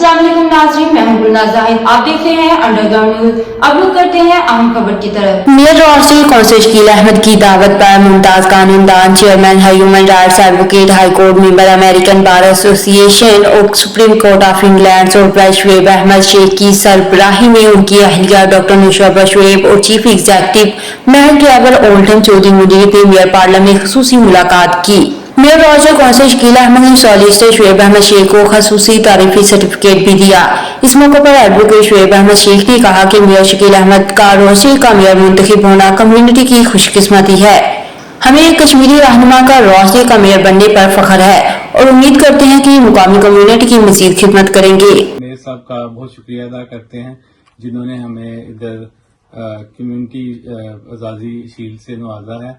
अस्सलाम वालेकुम नाज़रीन, मैं हूं गुलनाज़ ज़ाहिद। आप देख रहे हैं अंडरग्राउंड न्यूज। अब रुक करते हैं अहम खबर की तरफ। मेयर रोशनी कौंसिल शकील अहमद की दावत पर मुमताज कानूनदान, chairman human rights advocate, high court member, American bar association और सुप्रीम कोर्ट ऑफ इंग्लैंड और शुएब अहमद शेख की सरबराही में उनकी अहलिया डॉक्टर नुशरबा शुएब और चीफ एग्जीक्यूटिव महल ट्रैवल ओल्टन चौधरी मुनीर ने मेयर पार्लियामेंट में खसूसी मुलाकात की। Mayor Roger council Shakeel Ahmed ने सॉलिसिटर शुएब अहमद शेख को खसूसी तारीफी सर्टिफिकेट भी दिया। इस मौके पर एडवोकेट शुएब अहमद शेख ने कहा कि मेयर शकील अहमद का रोसे का मेयर मुंतखब होना कम्युनिटी की खुशकिस्मती है। हमें कश्मीरी रहनुमा का रोसे का मेयर बनने पर फख्र है और उम्मीद करते हैं कि मुकामी कम्युनिटी की मजीद खिदमत करेंगे। मेयर साहब का बहुत शुक्रिया अदा करते हैं जिन्होंने हमें इधर कम्युनिटी आज़ादी शील्ड से नवाजा है,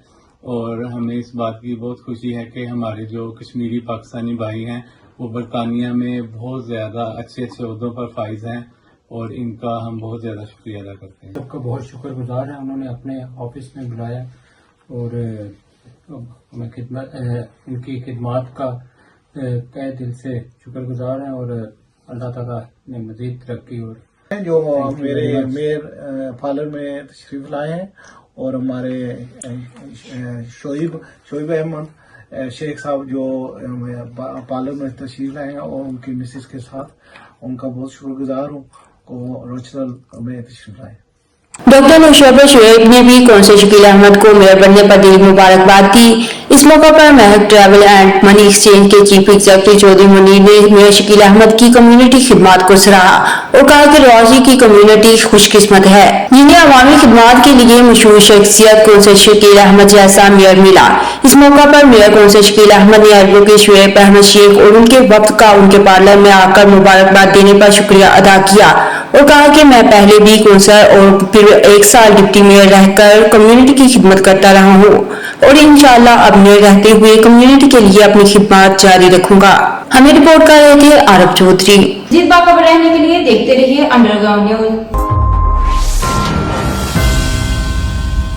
और हमें इस बात की बहुत खुशी है कि हमारे जो कश्मीरी पाकिस्तानी भाई हैं वो बरतानिया में बहुत ज़्यादा अच्छे अच्छे ओहदों पर फाइज हैं, और इनका हम बहुत ज़्यादा शुक्रिया अदा करते हैं। सबका बहुत शुक्रगुजार है, उन्होंने अपने ऑफिस में बुलाया और हमें उनकी खिदमत का तहे दिल से शुक्रगुजार हैं, और अल्लाह ताला ने मजीद तरक्की और जो मेरे मेयर पार्लर में तशरीफ लाए हैं, और हमारे शोएब अहमद शेख साहब जो पार्लर में तशरीफ लाए हैं, और उनकी मिसेस के साथ उनका बहुत शुक्रगुजार हूँ को रोचनल में तशरीफ लाए। डॉक्टर नुशरबा शुएब ने भी कौंसिल शकील अहमद को मेयर बनने पर दिली मुबारकबाद दी। इस मौके पर महल ट्रैवल एंड मनी एक्सचेंज के चीफ एग्जीक्यूटिव चौधरी मुनीर ने मेयर शकील अहमद की कम्युनिटी खिदमत को सराहा और कहा कि रोजी की कम्युनिटी खुशकिस्मत है जिन्हें अवामी खिदमत के लिए मशहूर शख्सियत कौंसिल शकील अहमद जैसा मेयर मिला। इस मौका पर मेयर कौंसिल शकील अहमद ने एडवोकेट शुएब अहमद शेख और उनके वक्त का उनके पार्लर में आकर मुबारकबाद देने पर शुक्रिया अदा किया और कहा कि मैं पहले भी कौंसिलर और फिर 1 साल डिप्टी मेयर रहकर कम्युनिटी की खिदमत करता रहा हूँ और इंशाअल्लाह अब मेयर रहते हुए कम्युनिटी के लिए अपनी खिदमत जारी रखूंगा। हमें रिपोर्ट कर रहे थे आरब चौधरी। जिस बात खबर रहने के लिए देखते रहिए अंडरग्राउंड न्यूज।